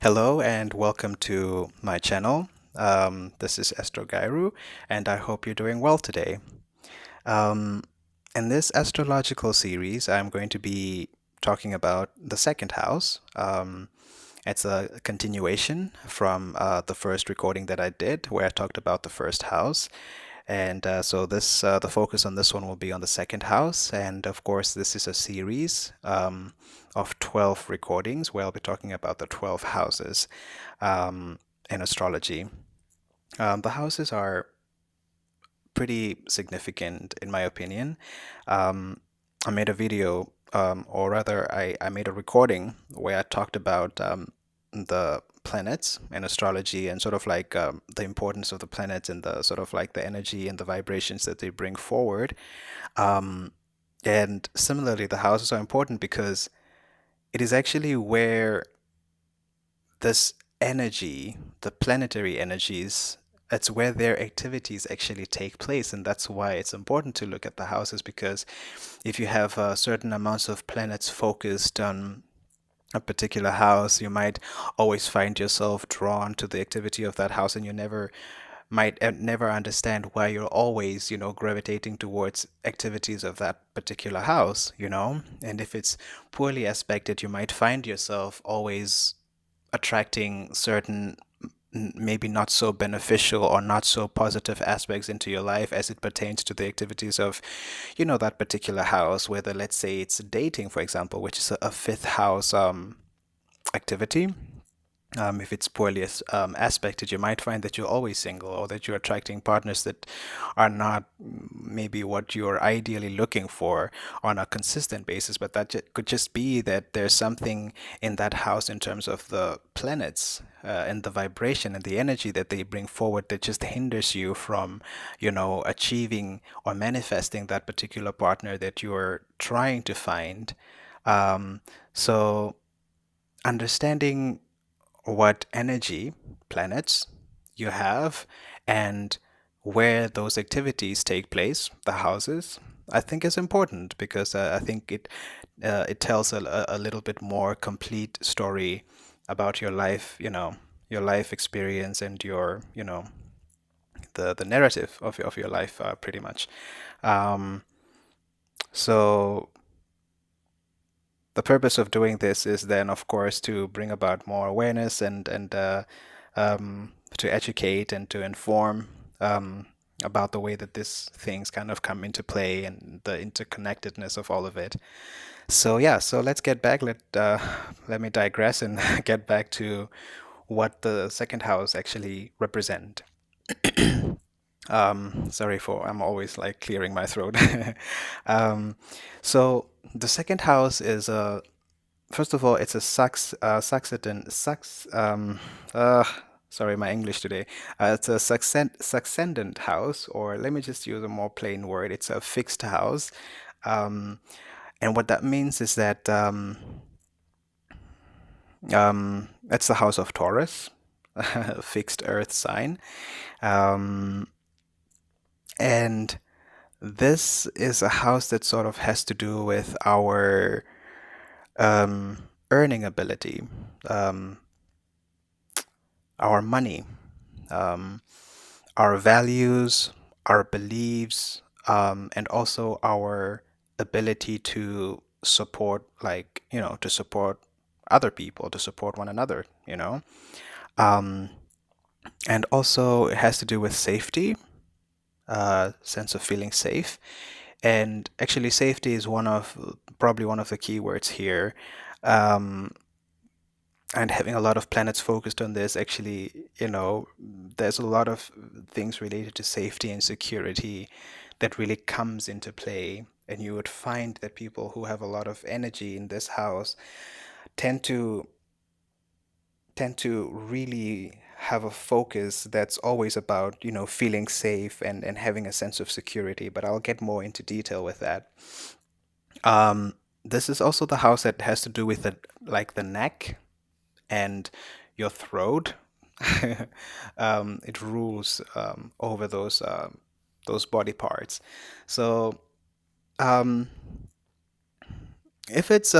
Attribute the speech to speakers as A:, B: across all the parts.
A: Hello and welcome to my channel. This is Astro and I hope you're doing well today. Um, in this astrological series, I'm going to be talking about the second house. It's a continuation from the first recording that I did, where I talked about the first house. And so the focus on this one will be on the second house. And of course, this is a series of 12 recordings where I'll be talking about the 12 houses in astrology. The houses are pretty significant in my opinion. I made a video, or rather, I made a recording where I talked about the planets in astrology and sort of like the importance of the planets and the sort of like the energy and the vibrations that they bring forward. Um, and similarly, the houses are important because it is actually where this energy, the planetary energies, it's where their activities actually take place. And that's why it's important to look at the houses, because if you have certain amounts of planets focused on a particular house, you might always find yourself drawn to the activity of that house, and you never understand why you're always, gravitating towards activities of that particular house. And if it's poorly aspected, you might find yourself always attracting certain maybe not so beneficial or not so positive aspects into your life as it pertains to the activities of, that particular house, whether let's say it's dating, for example, which is a fifth house activity. If it's poorly aspected, you might find that you're always single, or that you're attracting partners that are not maybe what you're ideally looking for on a consistent basis. But that could just be that there's something in that house in terms of the planets and the vibration and the energy that they bring forward that just hinders you from, achieving or manifesting that particular partner that you're trying to find. So understanding what energy planets you have and where those activities take place, the houses, I think is important, because I think it tells a little bit more complete story about your life, your life experience and your, the narrative of your life, pretty much. Um, so the purpose of doing this is then, of course, to bring about more awareness and to educate and to inform about the way that these things kind of come into play and the interconnectedness of all of it. So yeah, so let's get back. Let me digress and get back to what the second house actually represent. Sorry for I'm always like clearing my throat. um, so the second house is a first of all, it's a succedent, sorry, my English today. It's a succendant house, or let me just use a more plain word. It's a fixed house. Um, and what that means is that it's the house of Taurus, fixed earth sign. Um, and this is a house that sort of has to do with our earning ability, um, our money, um, our values, our beliefs, and also our ability to support, like, to support other people, to support one another. Um, and also, it has to do with safety, sense of feeling safe. And actually, safety is probably one of the key words here. Um, and having a lot of planets focused on this, actually, there's a lot of things related to safety and security that really comes into play. And you would find that people who have a lot of energy in this house tend to really have a focus that's always about, feeling safe and having a sense of security. But I'll get more into detail with that. This is also the house that has to do with the neck and your throat. It rules over those body parts. So um, if it's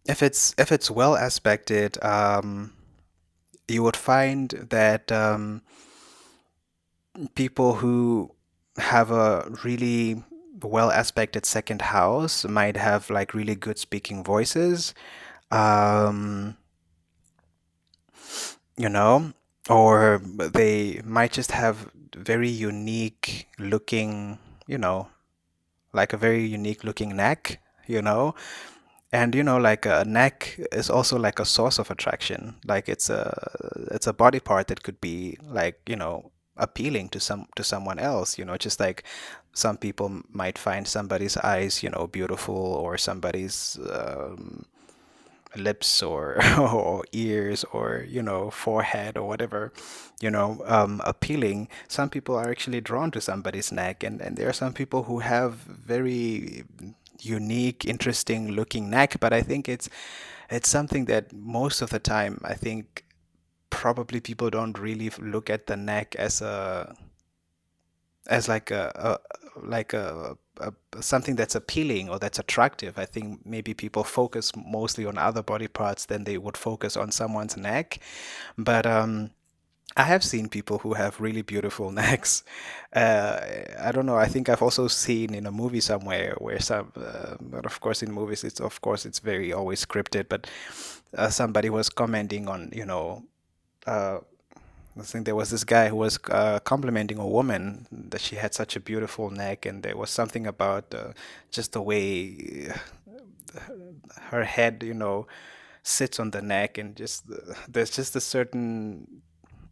A: if it's well aspected, you would find that people who have a really well aspected second house might have like really good speaking voices, um, you know, or they might just have very unique looking, you know, like a very unique looking neck, you know. And like a neck is also like a source of attraction. Like it's a body part that could be like, appealing to someone else, just like some people might find somebody's eyes, beautiful, or somebody's lips, or or ears, or forehead, or whatever, appealing. Some people are actually drawn to somebody's neck, and there are some people who have very unique, interesting looking neck. But I think it's something that most of the time, I think, probably people don't really look at the neck as like a something that's appealing or that's attractive. I think maybe people focus mostly on other body parts than they would focus on someone's neck. But I have seen people who have really beautiful necks. Uh, I don't know. I think I've also seen in a movie somewhere where but of course in movies it's very always scripted. But somebody was commenting on, uh, I think there was this guy who was complimenting a woman that she had such a beautiful neck, and there was something about just the way her head, sits on the neck, and just there's just a certain.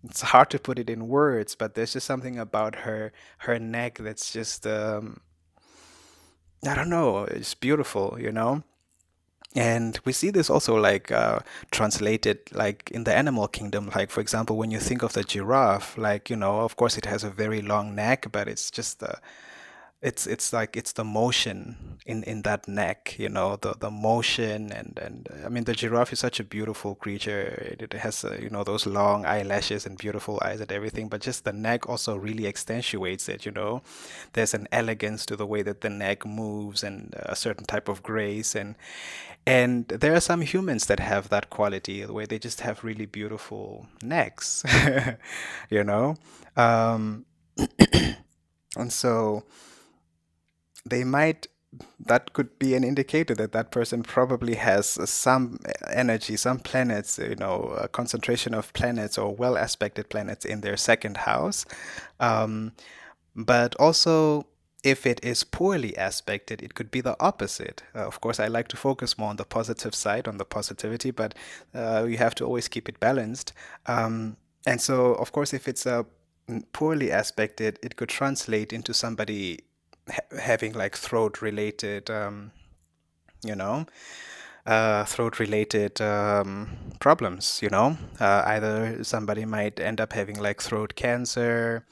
A: It's hard to put it in words, but there's just something about her neck that's just I don't know, it's beautiful, And we see this also like translated like in the animal kingdom. Like for example, when you think of the giraffe, like of course it has a very long neck, but it's just it's like it's the motion in that neck, the motion. And I mean, the giraffe is such a beautiful creature. It has those long eyelashes and beautiful eyes and everything, but just the neck also really accentuates it. There's an elegance to the way that the neck moves, and a certain type of grace. And there are some humans that have that quality, the way they just have really beautiful necks, you know um and so they might that could be an indicator that that person probably has some energy, some planets, a concentration of planets or well aspected planets in their second house. um, but also, if it is poorly aspected, it could be the opposite. Of course, I like to focus more on the positive side, on the positivity, but you have to always keep it balanced. And so, of course, if it's poorly aspected, it could translate into somebody having like throat related, you know, throat related problems, either somebody might end up having like throat cancer,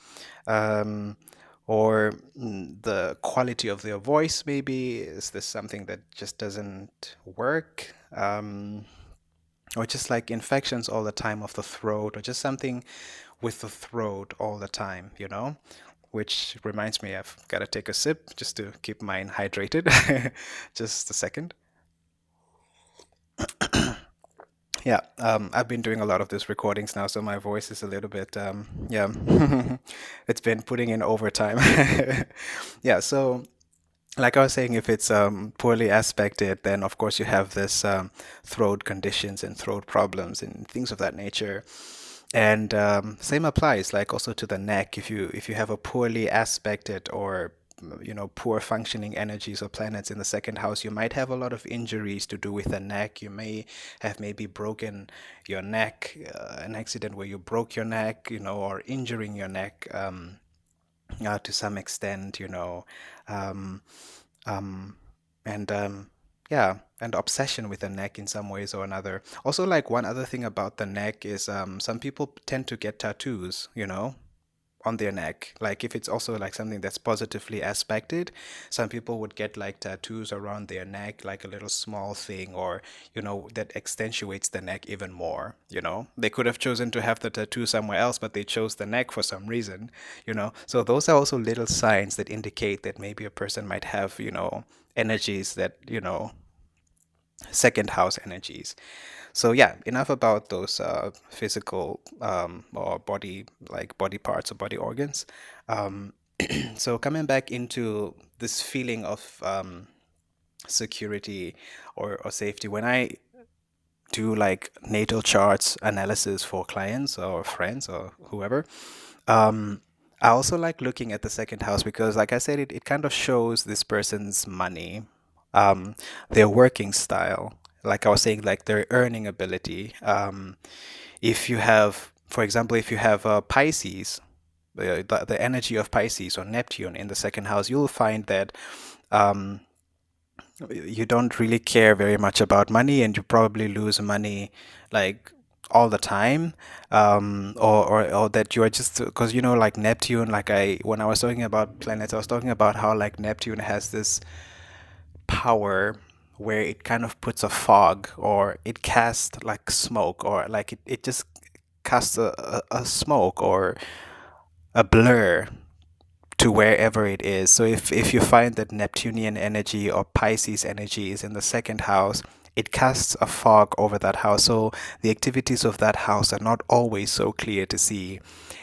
A: um, or the quality of their voice, maybe is this something that just doesn't work, or just like infections all the time of the throat, or just something with the throat all the time, which reminds me, I've got to take a sip just to keep mine hydrated. Just a second. Yeah, I've been doing a lot of these recordings now, so my voice is a little bit, yeah, it's been putting in overtime. Yeah, so like I was saying, if it's poorly aspected, then of course you have this throat conditions and throat problems and things of that nature. And same applies, like also to the neck. If you have a poorly aspected or poor functioning energies or planets in the second house, you might have a lot of injuries to do with the neck. You may have maybe broken your neck, an accident where you broke your neck, or injuring your neck to some extent, um, um, and yeah, and obsession with the neck in some ways or another. Also, like one other thing about the neck is some people tend to get tattoos, on their neck. Like if it's also like something that's positively aspected, some people would get like tattoos around their neck, like a little small thing, or that accentuates the neck even more. They could have chosen to have the tattoo somewhere else, but they chose the neck for some reason. So those are also little signs that indicate that maybe a person might have energies that second house energies. So yeah, enough about those physical or body parts or body organs. Um, so coming back into this feeling of security or safety, when I do like natal charts analysis for clients or friends or whoever, um, I also like looking at the second house because, like I said, it kind of shows this person's money, their working style. Like I was saying, like their earning ability. If you have, for example, if you have Pisces, the energy of Pisces or Neptune in the second house, you'll find that um, you don't really care very much about money, and you probably lose money like all the time, or that you are just because like Neptune, like I when I was talking about planets, I was talking about how like Neptune has this power where it kind of puts a fog or it casts like smoke or like it just casts a smoke or a blur to wherever it is. So if you find that Neptunian energy or Pisces energy is in the second house, it casts a fog over that house. So the activities of that house are not always so clear to see.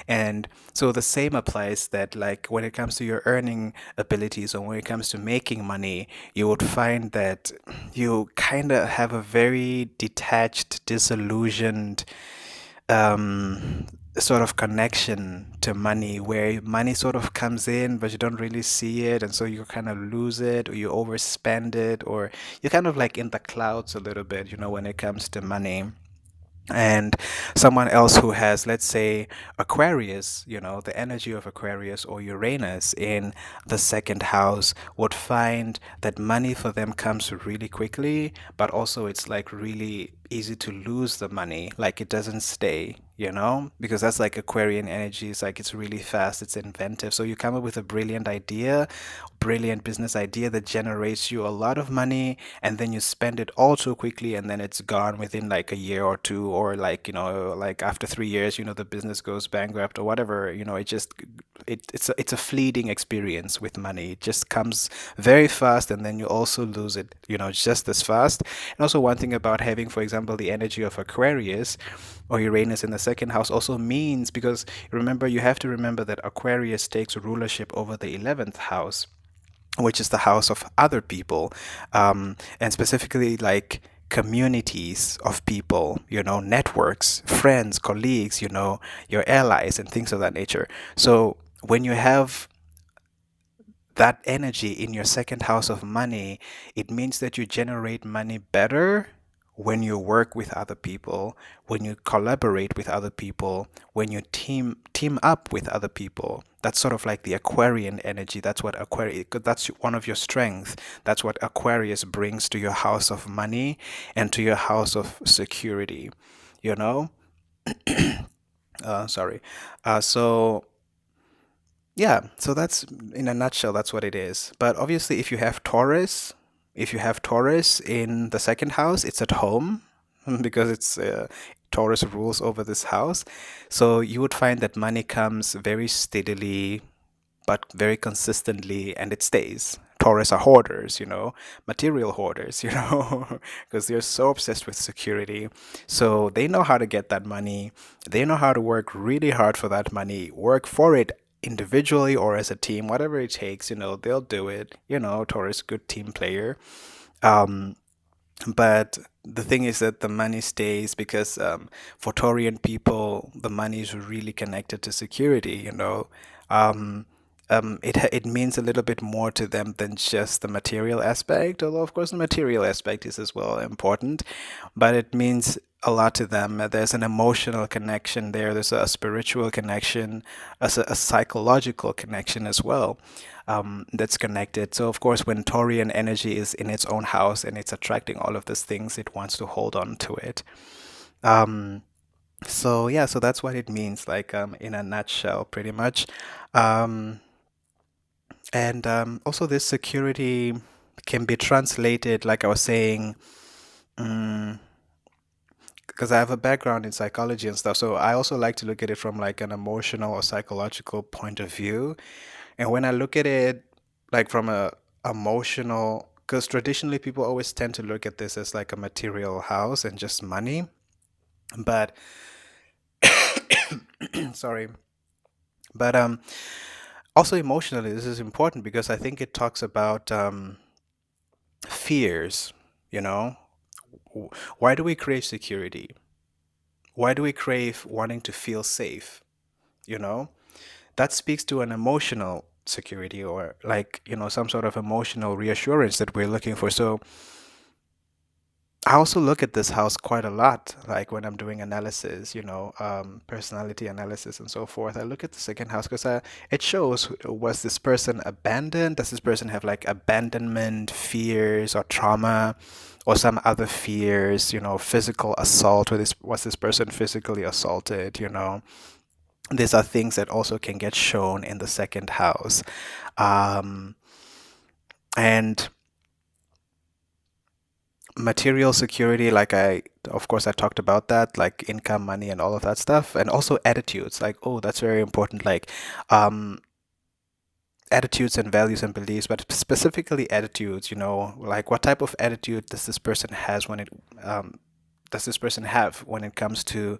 A: And so the same applies that like when it comes to your earning abilities or when it comes to making money, you would find that you kind of have a very detached, disillusioned um, sort of connection to money where money sort of comes in, but you don't really see it. And so you kind of lose it or you overspend it or you're kind of like in the clouds a little bit, when it comes to money. And someone else who has, let's say, Aquarius, the energy of Aquarius or Uranus in the second house would find that money for them comes really quickly, but also it's like really easy to lose the money. Like it doesn't stay, because that's like Aquarian energy. It's like it's really fast, it's inventive. So you come up with a brilliant idea, brilliant business idea that generates you a lot of money, and then you spend it all too quickly, and then it's gone within like a year or two, or like like after 3 years, the business goes bankrupt or whatever. It's a fleeting experience with money. It just comes very fast, and then you also lose it, just as fast. And also one thing about having, for example, the energy of Aquarius or Uranus in the second house also means, because remember, you have to remember that Aquarius takes rulership over the 11th house, which is the house of other people, and specifically like communities of people, networks, friends, colleagues, your allies, and things of that nature. So when you have that energy in your second house of money, it means that you generate money better when you work with other people, when you collaborate with other people, when you team up with other people. That's sort of like the Aquarian energy. That's what Aquarius, that's one of your strengths. That's what Aquarius brings to your house of money and to your house of security, you know? Sorry. So yeah, so that's in a nutshell, that's what it is. But obviously, if you have Taurus in the second house, it's at home because it's Taurus rules over this house. So you would find that money comes very steadily, but very consistently, and it stays. Taurus are hoarders, material hoarders, because they're so obsessed with security. So they know how to get that money. They know how to work really hard for that money, work for it individually or as a team, whatever it takes, they'll do it. Taurus, good team player. Um, but the thing is that the money stays because for Taurian people, the money is really connected to security. Um, it means a little bit more to them than just the material aspect, although of course the material aspect is as well important, but it means a lot to them. There's an emotional connection there. There's a spiritual connection, a psychological connection as well, that's connected. So of course, when Taurian energy is in its own house and it's attracting all of these things, it wants to hold on to it. Um, so yeah, so that's what it means, like in a nutshell, pretty much. Um, and also, this security can be translated, like I was saying, um, because I have a background in psychology and stuff. So I also like to look at it from like an emotional or psychological point of view. And when I look at it like from a emotional because traditionally people always tend to look at this as like a material house and just money. But sorry, but also emotionally, this is important because I think it talks about fears. You know, why do we crave security? Why do we crave wanting to feel safe? You know, that speaks to an emotional security, or like, some sort of emotional reassurance that we're looking for. So I also look at this house quite a lot, like when I'm doing analysis, personality analysis and so forth. I look at the second house because it shows, was this person abandoned? Does this person have like abandonment fears or trauma or some other fears, physical assault, or was this person physically assaulted, These are things that also can get shown in the second house. Um, and material security, like of course I talked about that, like income, money, and all of that stuff. And also attitudes, like, oh, that's very important, like um attitudes and values and beliefs, but specifically attitudes, like what type of attitude does this person have when it comes to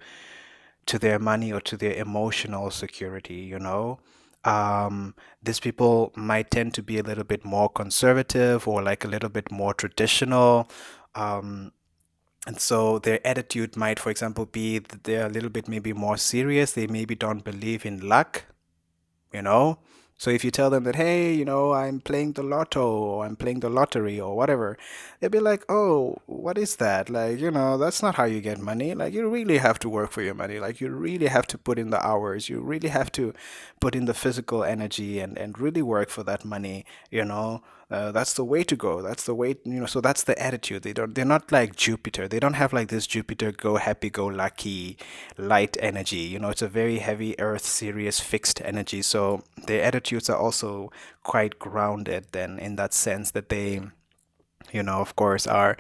A: their money or to their emotional security, these people might tend to be a little bit more conservative or like a little bit more traditional. um, and so their attitude might, for example, be that they're a little bit maybe more serious. They maybe don't believe in luck, you know? So if you tell them that, hey, I'm playing the lotto or I'm playing the lottery or whatever, they'll be like, oh, what is that? Like, that's not how you get money. Like, you really have to work for your money. Like, you really have to put in the hours. You really have to put in the physical energy and really work for that money, that's the way to go. That's the way, so that's the attitude. They're not like Jupiter. They don't have like this Jupiter go happy, go lucky, light energy. It's a very heavy earth, serious, fixed energy. So their attitudes are also quite grounded then, in that sense that they, of course, are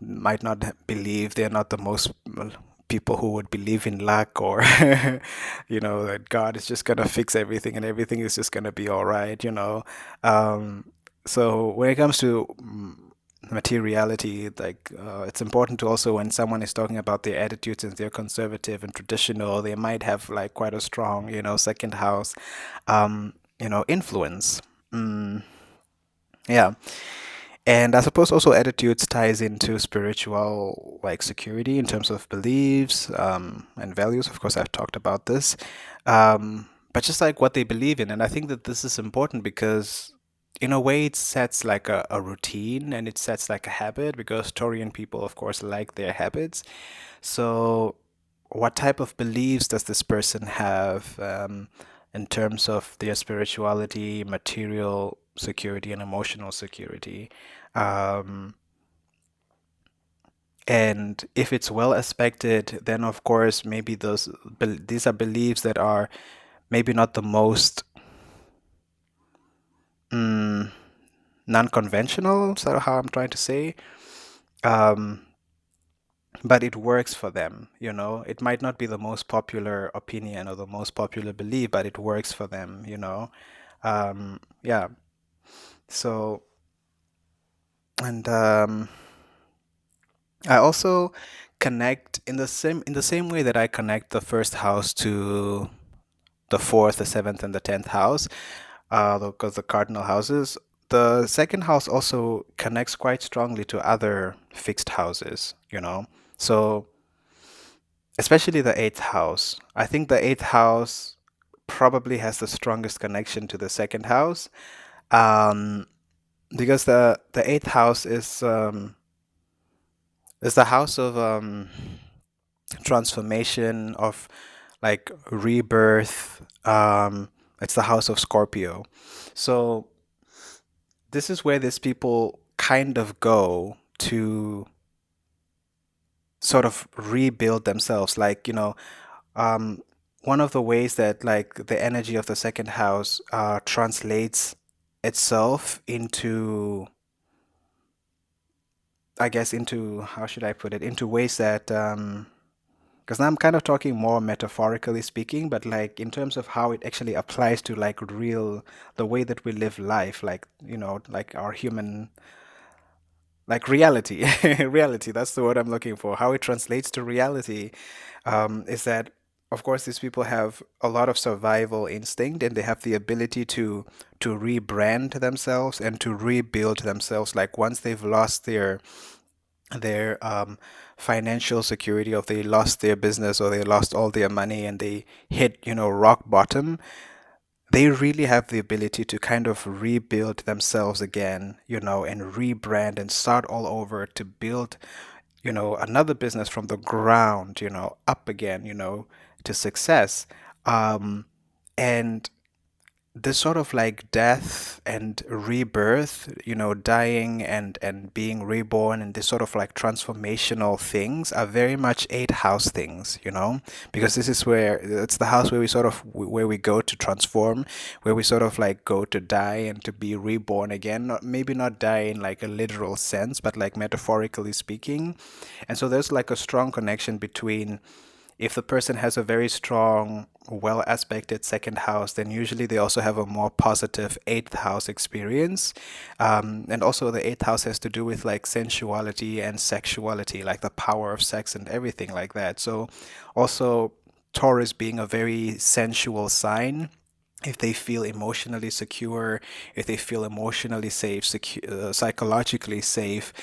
A: might not believe, they're not the most, well, people who would believe in luck, or that God is just gonna fix everything and everything is just gonna be all right. um, so when it comes to materiality, like, it's important to also, when someone is talking about their attitudes and they're conservative and traditional, they might have like quite a strong, second house influence. mm, yeah. And I suppose also attitudes ties into spiritual, like, security in terms of beliefs, and values. Of course, I've talked about this, but just like what they believe in. And I think that this is important because, in a way, it sets like a routine, and it sets like a habit, because Taurian people, of course, like their habits. So, what type of beliefs does this person have, in terms of their spirituality, material security, and emotional security? Um, and if it's well aspected, then of course maybe these are beliefs that are maybe not the most mm, non-conventional, so how I'm trying to say. Um, but it works for them. It might not be the most popular opinion or the most popular belief,. But it works for them. Yeah. So, and I also connect in the same way that I connect the first house to the fourth, the seventh, and the 10th house, because the cardinal houses. The second house also connects quite strongly to other fixed houses. So, especially the eighth house. I think the eighth house probably has the strongest connection to the second house, um, because the eighth house is the house of transformation, of like rebirth. It's the house of Scorpio. So this is where these people kind of go to sort of rebuild themselves. Like, um, one of the ways that like the energy of the second house translates itself into, I guess, into, how should I put it, into ways that because now I'm kind of talking more metaphorically speaking, but like in terms of how it actually applies to like real, the way that we live life, like, like our human, like reality. Reality, that's the word I'm looking for. How it translates to reality, is that, of course, these people have a lot of survival instinct, and they have the ability to rebrand themselves and to rebuild themselves. Like once they've lost their financial security, or they lost their business, or they lost all their money, and they hit, rock bottom, they really have the ability to kind of rebuild themselves again, and rebrand and start all over to build, another business from the ground, up again, to success. Um, and this sort of like death and rebirth, dying and being reborn, and this sort of like transformational things are very much eighth house things, because this is where it's the house where we go to transform, where we sort of like go to die and to be reborn again. Not maybe not die in like a literal sense, but like metaphorically speaking. And so there's like a strong connection between, if the person has a very strong, well aspected second house, then usually they also have a more positive eighth house experience. And also, the eighth house has to do with like sensuality and sexuality, like the power of sex and everything like that. So, also, Taurus being a very sensual sign, if they feel emotionally secure, if they feel emotionally safe, psychologically safe,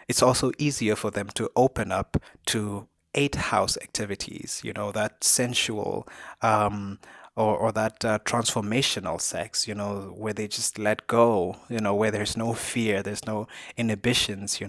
A: it's also easier for them to open up to eighth house activities, that sensual, or that transformational sex, where they just let go, where there's no fear, there's no inhibitions,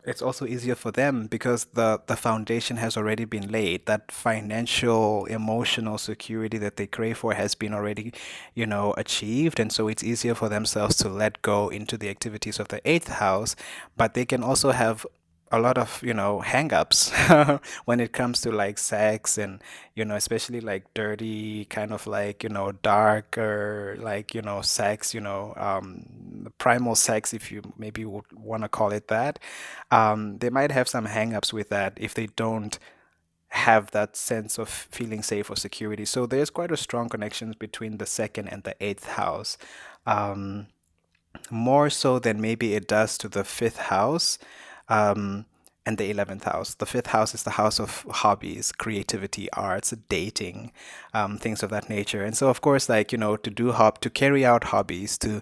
A: it's also easier for them because the foundation has already been laid. That financial, emotional security that they crave for has been already, achieved. And so it's easier for themselves to let go into the activities of the eighth house. But they can also have a lot of, hang-ups when it comes to like sex, and, especially like dirty, kind of like, darker, like, sex, primal sex, if you maybe would want to call it that. They might have some hang-ups with that if they don't have that sense of feeling safe or security. So there's quite a strong connection between the second and the eighth house. Um, More so than maybe it does to the fifth house, um, and the 11th house. The fifth house is the house of hobbies, creativity, arts, dating, things of that nature. And so, of course, like, to carry out hobbies, to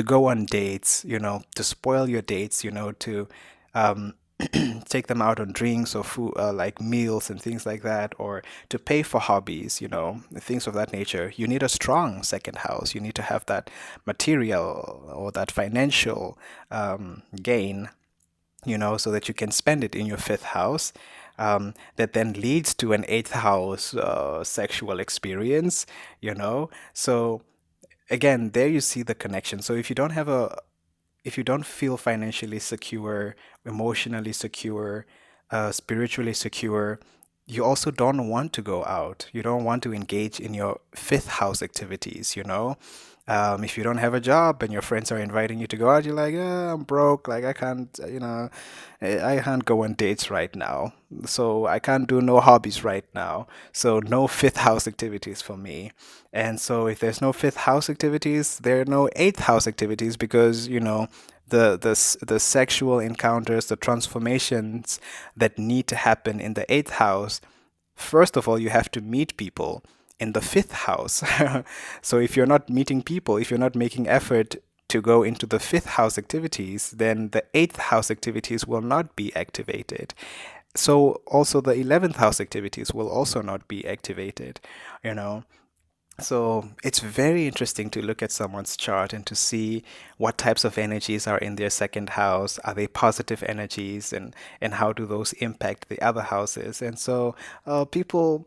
A: go on dates, to spoil your dates, to um, take them out on drinks or food, like meals and things like that, or to pay for hobbies, things of that nature. You need a strong second house. You need to have that material or that financial gain, so that you can spend it in your fifth house. That then leads to an eighth house sexual experience, So again, there you see the connection. So if you don't feel financially secure, emotionally secure, spiritually secure, you also don't want to go out. You don't want to engage in your fifth house activities, If you don't have a job and your friends are inviting you to go out, you're like, I'm broke. Like, I can't, I can't go on dates right now. So I can't do no hobbies right now. So no fifth house activities for me. And so if there's no fifth house activities, there are no eighth house activities because, the sexual encounters, the transformations that need to happen in the eighth house. First of all, you have to meet people in the fifth house. So if you're not meeting people, if you're not making effort to go into the fifth house activities, then the eighth house activities will not be activated. So also the 11th house activities will also not be activated, you know. So it's very interesting to look at someone's chart and to see what types of energies are in their second house. Are they positive energies, and how do those impact the other houses? And so people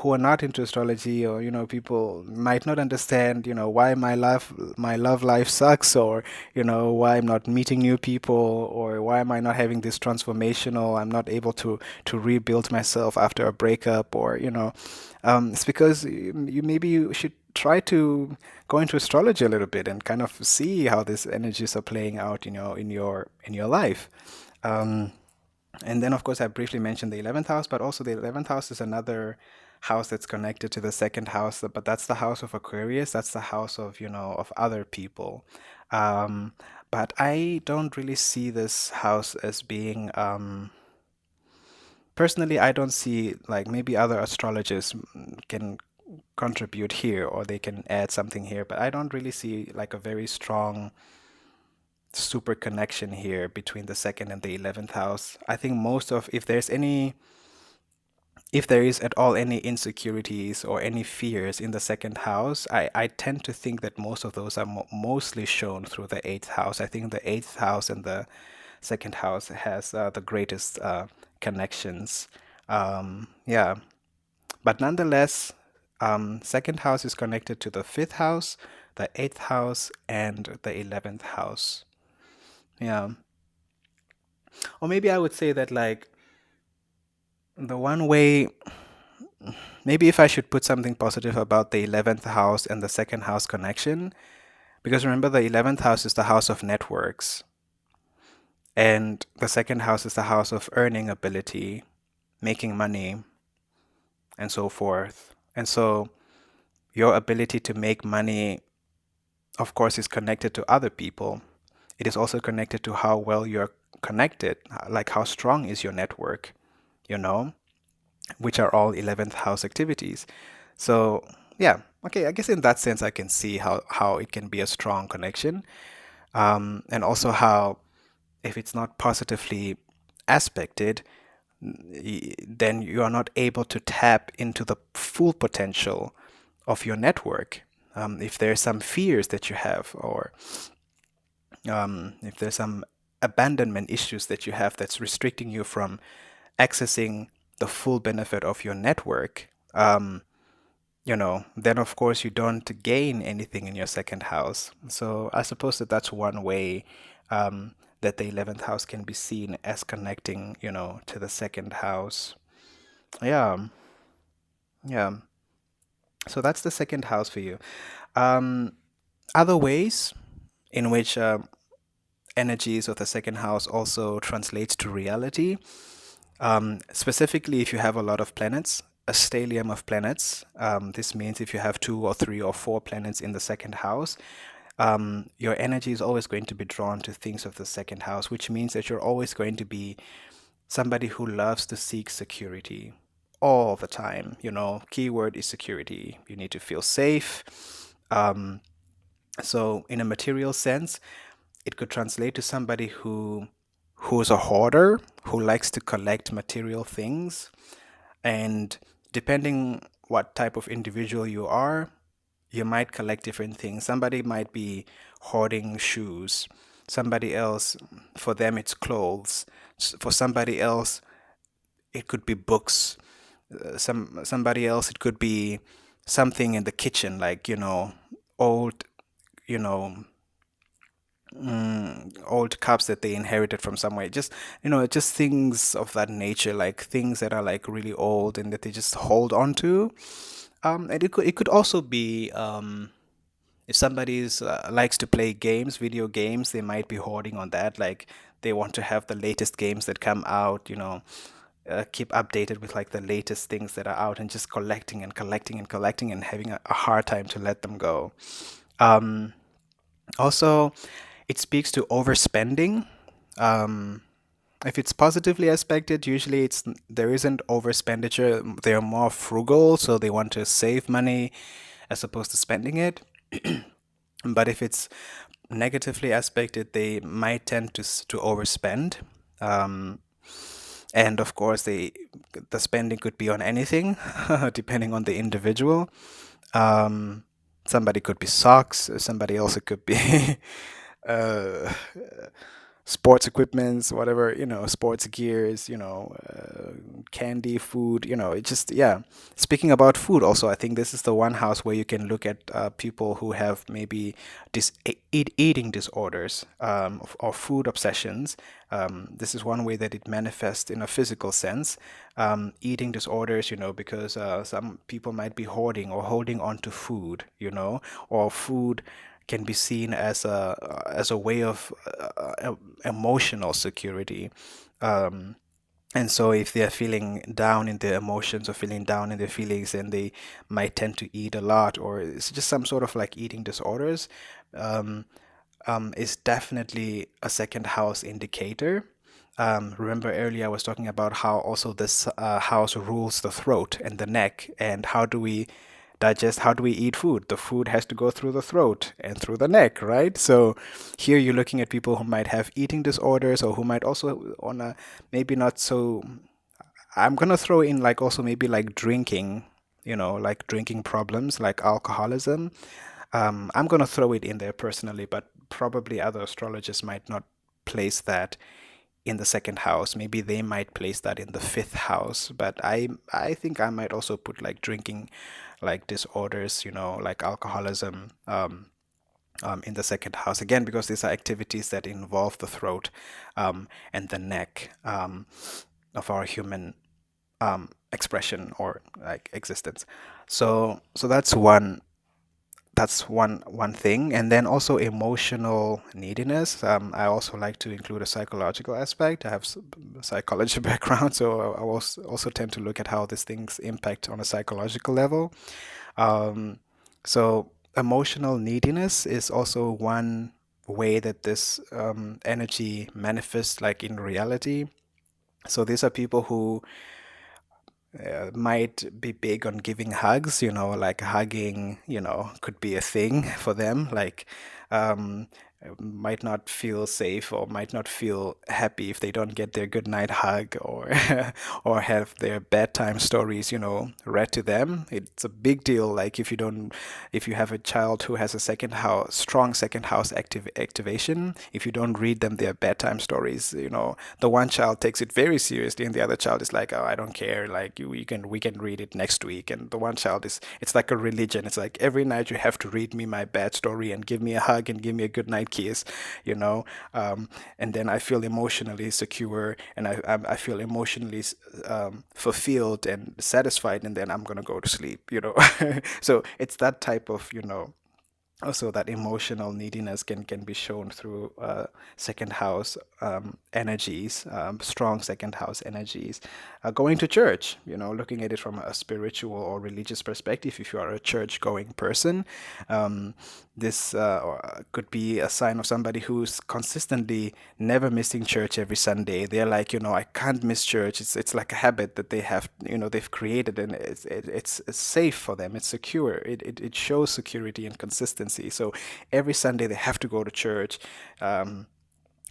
A: who are not into astrology, or people might not understand why my love life sucks, or why I'm not meeting new people, or why am I not having this transformational, I'm not able to rebuild myself after a breakup, or it's because you should try to go into astrology a little bit and kind of see how these energies are playing out, in your life. Um, And then, of course, I briefly mentioned the 11th house, but also the 11th house is another house that's connected to the second house, but that's the house of Aquarius. That's the house of, of other people. Um, but I don't really see this house as being, personally, I don't see, like, maybe other astrologers can contribute here or they can add something here, but I don't really see like a very strong super connection here between the second and the 11th house. I think most of, if there is at all any insecurities or any fears in the second house, I tend to think that most of those are mostly shown through the eighth house. I think the eighth house and the second house has the greatest connections. Yeah, but nonetheless, second house is connected to the fifth house, the eighth house, and the 11th house. Yeah. Or maybe I would say that, like, the one way, maybe if I should put something positive about the 11th house and the second house connection, because remember, the 11th house is the house of networks, and the second house is the house of earning ability, making money, and so forth. And so, your ability to make money, of course, is connected to other people. It is also connected to how well you're connected, like how strong is your network, you know, which are all 11th house activities. So, yeah, okay, I guess in that sense, I can see how it can be a strong connection. And also how, if it's not positively aspected, then you are not able to tap into the full potential of your network. If there's some fears that you have, or if there's some abandonment issues that you have that's restricting you from accessing the full benefit of your network, then of course you don't gain anything in your second house. So I suppose that that's one way that the 11th house can be seen as connecting, to the second house. Yeah, yeah. So that's the second house for you. Um, Other ways in which energies of the second house also translates to reality. Specifically, if you have a lot of planets, a stellium of planets, this means if you have 2 or 3 or 4 planets in the second house, your energy is always going to be drawn to things of the second house, which means that you're always going to be somebody who loves to seek security all the time. Keyword is security. You need to feel safe. So, in a material sense, it could translate to somebody who's a hoarder, who likes to collect material things, and depending what type of individual you are, you might collect different things. Somebody might be hoarding shoes. Somebody else, for them, it's clothes. For somebody else, it could be books. Somebody else, it could be something in the kitchen, like old, you know, old cups that they inherited from somewhere. Just things of that nature, like things that are like really old and that they just hold on to. And it could also be if somebody's likes to play games, video games, they might be hoarding on that. Like they want to have the latest games that come out. Keep updated with like the latest things that are out, and just collecting and collecting and collecting and having a hard time to let them go. Um, Also, it speaks to overspending. Um, if it's positively aspected, usually there isn't overspenditure. They're more frugal, so they want to save money as opposed to spending it. But if it's negatively aspected, they might tend to overspend. Um, and of course, the spending could be on anything, depending on the individual. Um, Somebody could be socks, somebody else it could be uh, sports equipments, whatever, sports gears, candy, food, it just, yeah. Speaking about food, also, I think this is the one house where you can look at people who have maybe eating disorders, or food obsessions. This is one way that it manifests in a physical sense. Eating disorders, because some people might be hoarding or holding on to food, or food can be seen as a way of emotional security. Um, And so if they're feeling down in their emotions or feeling down in their feelings, then they might tend to eat a lot, or it's just some sort of like eating disorders. Um, is definitely a second house indicator. Remember earlier I was talking about how also this house rules the throat and the neck, and how do we digest, how do we eat food? The food has to go through the throat and through the neck, right? So here you're looking at people who might have eating disorders, or who might also on a maybe not so, I'm gonna throw in like also maybe like drinking, like drinking problems like alcoholism. I'm gonna throw it in there personally, but probably other astrologers might not place that in the second house. Maybe they might place that in the fifth house. But I think I might also put like drinking, like disorders, like alcoholism, in the second house again, because these are activities that involve the throat, and the neck, of our human expression or like existence. So that's one thing. And then also emotional neediness. I also like to include a psychological aspect. I have psychology background, so I also tend to look at how these things impact on a psychological level. um, so emotional neediness is also one way that this energy manifests like in reality. So these are people who might be big on giving hugs, like hugging, could be a thing for them. Like, um, might not feel safe or might not feel happy if they don't get their good night hug, or or have their bedtime stories, read to them. It's a big deal. Like if you have a child who has a strong second house activation, if you don't read them their bedtime stories, the one child takes it very seriously, and the other child is like, oh, I don't care, like we can read it next week. And the one child is, it's like a religion. It's like every night you have to read me my bad story and give me a hug and give me a good night kiss, you know and then I feel emotionally secure, and I feel emotionally fulfilled and satisfied, and then I'm gonna go to sleep. So it's that type of, also that emotional neediness can be shown through second house energies, strong second house energies. Going to church, looking at it from a spiritual or religious perspective, if you are a church going person, this could be a sign of somebody who's consistently never missing church every Sunday. They're like, I can't miss church. It's like a habit that they have, they've created, and it's safe for them. It's secure. It shows security and consistency. So every Sunday they have to go to church.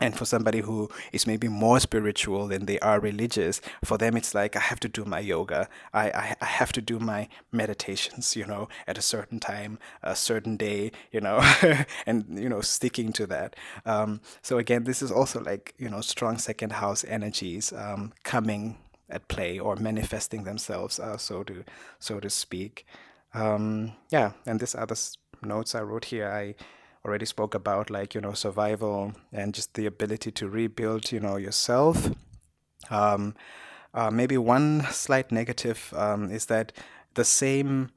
A: And for somebody who is maybe more spiritual than they are religious, for them it's like, I have to do my yoga. I have to do my meditations, at a certain time, a certain day, and, sticking to that. So again, this is also like, strong second house energies coming at play or manifesting themselves, so to speak. Yeah, and this other notes I wrote here, I already spoke about, like, survival and just the ability to rebuild, yourself. Um, Maybe one slight negative is that the same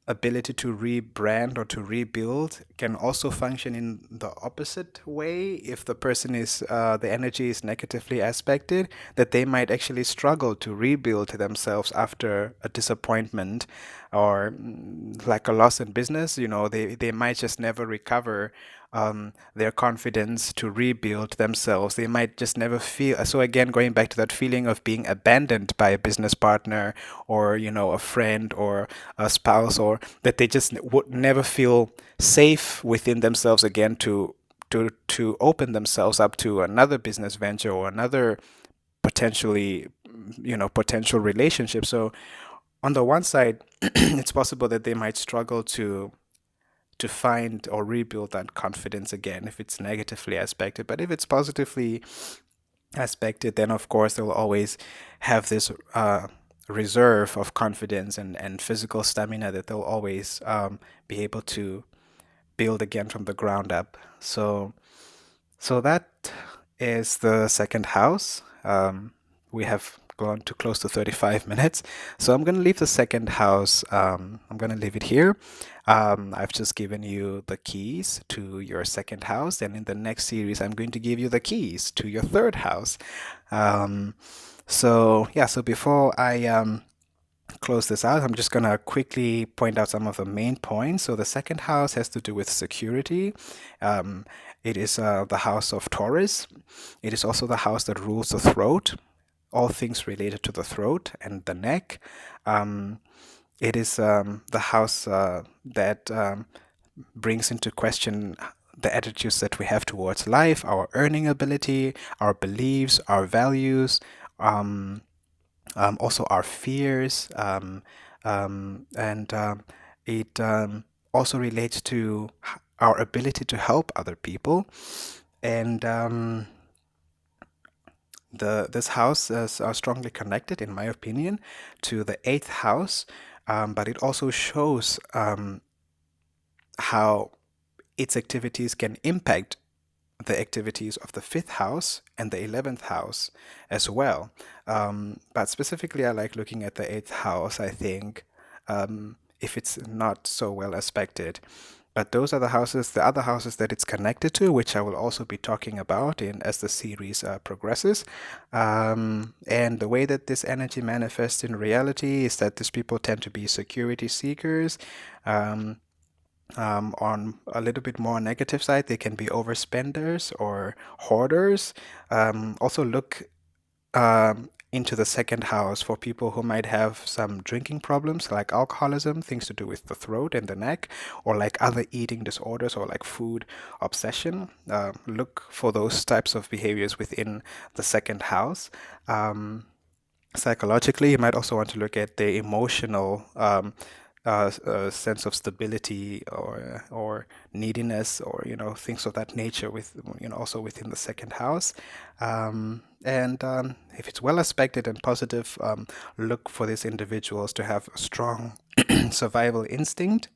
A: ability to rebrand or to rebuild can also function in the opposite way. If the person is, the energy is negatively aspected, that they might actually struggle to rebuild themselves after a disappointment, or like a loss in business. They might just never recover their confidence to rebuild themselves. They might just never feel. So again, going back to that feeling of being abandoned by a business partner, or a friend or a spouse, or that they just would never feel safe within themselves again to open themselves up to another business venture or another potentially potential relationship. So on the one side, it's possible that they might struggle to find or rebuild that confidence again if it's negatively aspected. But if it's positively aspected, then of course they'll always have this reserve of confidence and physical stamina that they'll always be able to build again from the ground up. So that is the second house. We have gone to close to 35 minutes. So I'm going to leave the second house. I'm going to leave it here. I've just given you the keys to your second house. And in the next series, I'm going to give you the keys to your third house. Um, So yeah, so before I close this out, I'm just gonna quickly point out some of the main points. So the second house has to do with security. Um, it is the house of Taurus. It is also the house that rules the throat, all things related to the throat and the neck. Um, it is the house that brings into question the attitudes that we have towards life, our earning ability, our beliefs, our values, um, also our fears, and it also relates to our ability to help other people. And this house is strongly connected, in my opinion, to the eighth house, but it also shows how its activities can impact the activities of the fifth house and the 11th house as well. But specifically, I like looking at the eighth house, I think, if it's not so well aspected. But those are the houses, the other houses that it's connected to, which I will also be talking about in as the series progresses. And the way that this energy manifests in reality is that these people tend to be security seekers. On a little bit more negative side, they can be overspenders or hoarders. Also look into the second house for people who might have some drinking problems like alcoholism, things to do with the throat and the neck, or like other eating disorders or like food obsession. Look for those types of behaviors within the second house. Psychologically, you might also want to look at the emotional sense of stability or neediness or things of that nature with also within the second house. And if it's well aspected and positive, look for these individuals to have a strong survival instinct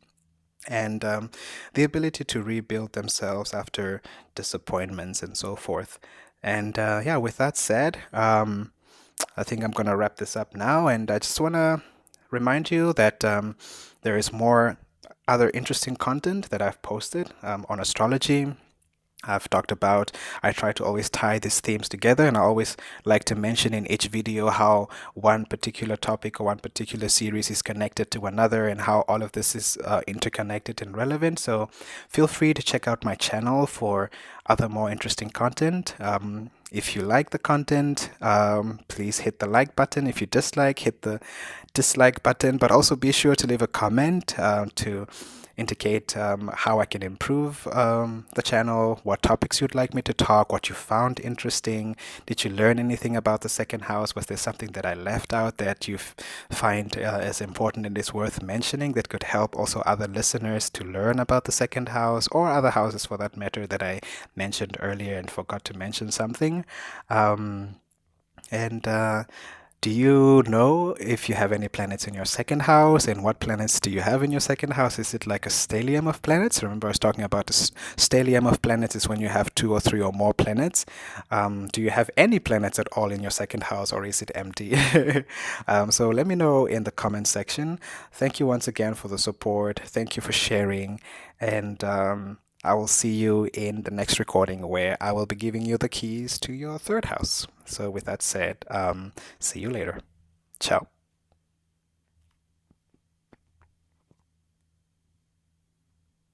A: and the ability to rebuild themselves after disappointments and so forth. And yeah, with that said, I think I'm going to wrap this up now, and I just want to remind you that there is more other interesting content that I've posted on astrology. I've talked about, I try to always tie these themes together, and I always like to mention in each video how one particular topic or one particular series is connected to another and how all of this is interconnected and relevant. So feel free to check out my channel for other more interesting content. If you like the content, please hit the like button. If you dislike, hit the dislike button, but also be sure to leave a comment to indicate how I can improve the channel, what topics you'd like me to talk, what you found interesting. Did you learn anything about the second house? Was there something that I left out that you find as important and is worth mentioning that could help also other listeners to learn about the second house or other houses for that matter that I mentioned earlier and forgot to mention something? And do you know if you have any planets in your second house, and what planets do you have in your second house? Is it like a stellium of planets? Remember, I was talking about the stellium of planets is when you have two or three or more planets. Do you have any planets at all in your second house, or is it empty? So let me know in the comment section. Thank you once again for the support. Thank you for sharing, and I will see you in the next recording where I will be giving you the keys to your third house. So with that said, see you later. Ciao.